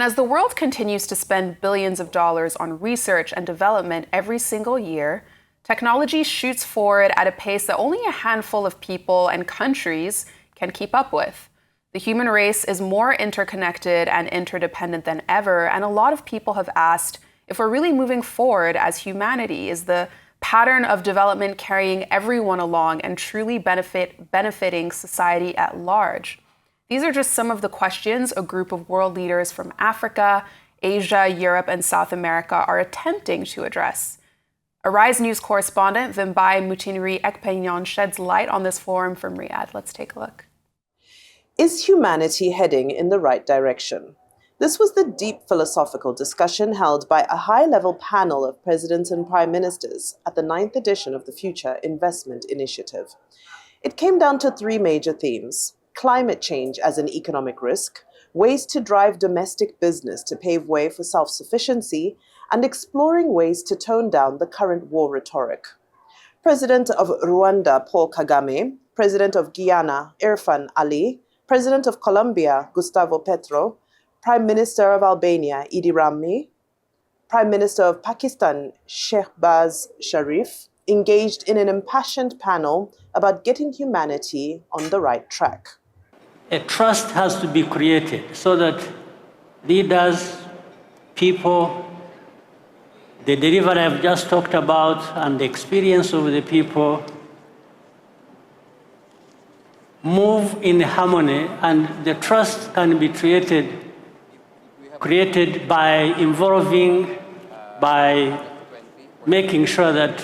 And as the world continues to spend billions of dollars on research and development every single year, technology shoots forward at a pace that only a handful of people and countries can keep up with. The human race is more interconnected and interdependent than ever, and a lot of people have asked if we're really moving forward as humanity. Is the pattern of development carrying everyone along and truly benefiting society at large? These are just some of the questions a group of world leaders from Africa, Asia, Europe, and South America are attempting to address. Arise News correspondent Vimbai Mutinuri Ekpenyon sheds light on this forum from Riyadh. Let's take a look. Is humanity heading in the right direction? This was the deep philosophical discussion held by a high-level panel of presidents and prime ministers at the 9th edition of the Future Investment Initiative. It came down to three major themes: climate change as an economic risk, ways to drive domestic business to pave way for self-sufficiency, and exploring ways to tone down the current war rhetoric. President of Rwanda, Paul Kagame, President of Guyana, Irfan Ali, President of Colombia, Gustavo Petro, Prime Minister of Albania, Idi Rami, Prime Minister of Pakistan, Shehbaz Sharif, engaged in an impassioned panel about getting humanity on the right track. A trust has to be created so that leaders, people, the delivery I've just talked about, and the experience of the people move in harmony, and the trust can be created by involving, by making sure that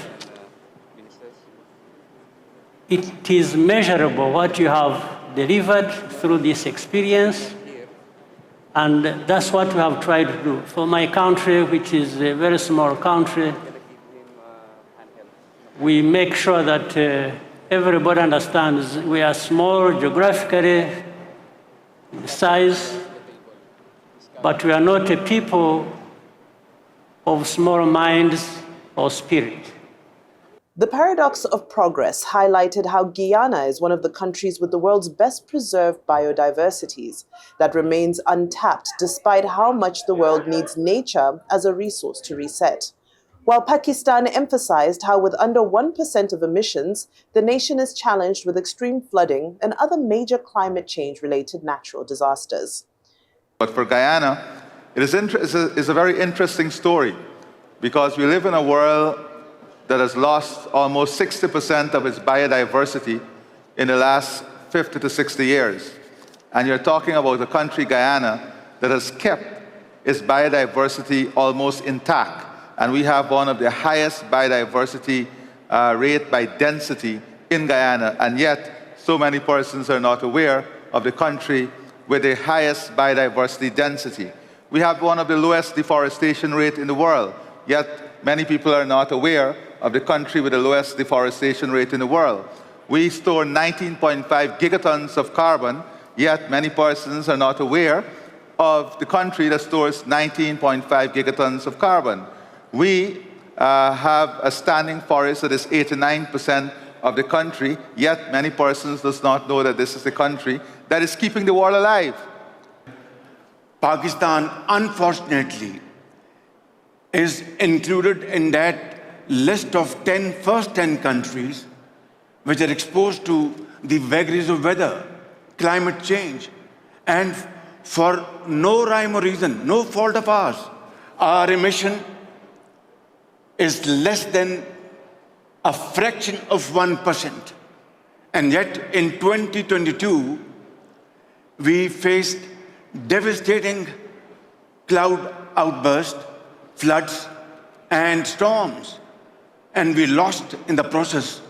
it is measurable what you have delivered through this experience, and that's what we have tried to do. For my country, which is a very small country, we make sure that everybody understands we are small geographically in size, but we are not a people of small minds or spirit. The paradox of progress highlighted how Guyana is one of the countries with the world's best preserved biodiversities that remains untapped despite how much the world needs nature as a resource to reset. While Pakistan emphasized how with under 1% of emissions, the nation is challenged with extreme flooding and other major climate change-related natural disasters. But for Guyana, it is a very interesting story because we live in a world that has lost almost 60% of its biodiversity in the last 50 to 60 years. And you're talking about a country, Guyana, that has kept its biodiversity almost intact. And we have one of the highest biodiversity rate by density in Guyana. And yet, so many persons are not aware of the country with the highest biodiversity density. We have one of the lowest deforestation rate in the world, yet many people are not aware of the country with the lowest deforestation rate in the world. We store 19.5 gigatons of carbon, yet many persons are not aware of the country that stores 19.5 gigatons of carbon. We have a standing forest that is 89% of the country, yet many persons does not know that this is the country that is keeping the world alive. Pakistan, unfortunately, is included in that list of first 10 countries which are exposed to the vagaries of weather, climate change, and for no rhyme or reason, no fault of ours, our emission is less than a fraction of 1%. And yet in 2022, we faced devastating cloud outbursts, floods, and storms. And we lost in the process.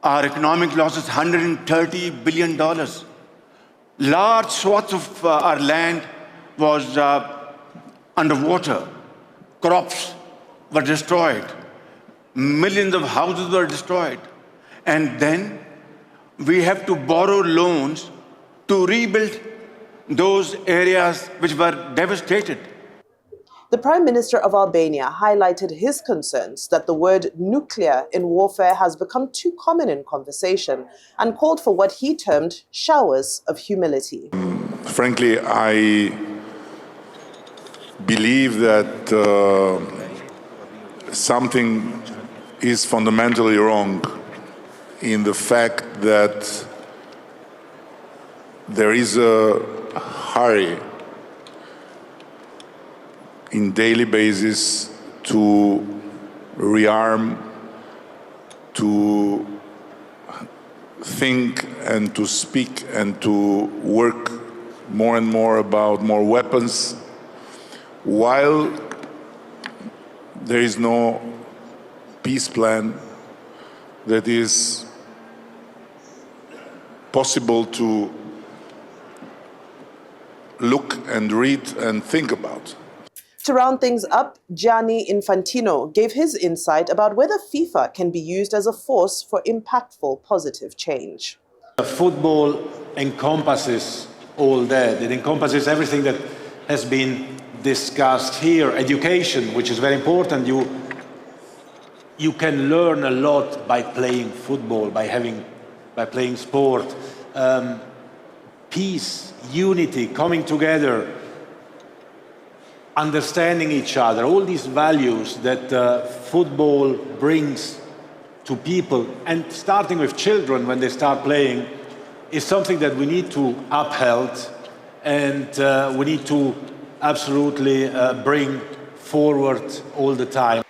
Our economic loss is $130 billion. Large swaths of our land was underwater. Crops were destroyed. Millions of houses were destroyed. And then we have to borrow loans to rebuild those areas which were devastated. The Prime Minister of Albania highlighted his concerns that the word nuclear in warfare has become too common in conversation and called for what he termed showers of humility. Frankly, I believe that something is fundamentally wrong in the fact that there is a hurry in daily basis to rearm, to think and to speak and to work more and more about more weapons, while there is no peace plan that is possible to look and read and think about. To round things up, Gianni Infantino gave his insight about whether FIFA can be used as a force for impactful positive change. Football encompasses all that. It encompasses everything that has been discussed here. Education, which is very important. You can learn a lot by playing football, by playing sport. Peace, unity, coming together, understanding each other, all these values that football brings to people, and starting with children when they start playing, is something that we need to uphold and we need to absolutely bring forward all the time.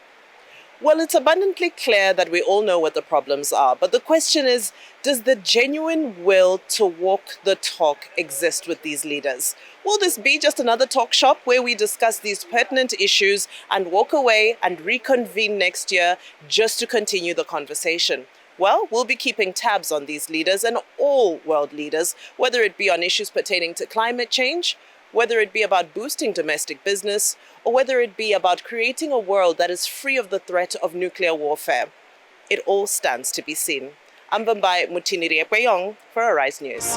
Well, it's abundantly clear that we all know what the problems are, but the question is, does the genuine will to walk the talk exist with these leaders? Will this be just another talk shop where we discuss these pertinent issues and walk away and reconvene next year just to continue the conversation? Well, we'll be keeping tabs on these leaders and all world leaders, whether it be on issues pertaining to climate change, whether it be about boosting domestic business, or whether it be about creating a world that is free of the threat of nuclear warfare. It all stands to be seen. I'm Bambai Mutiniri Ekweyong for Arise News.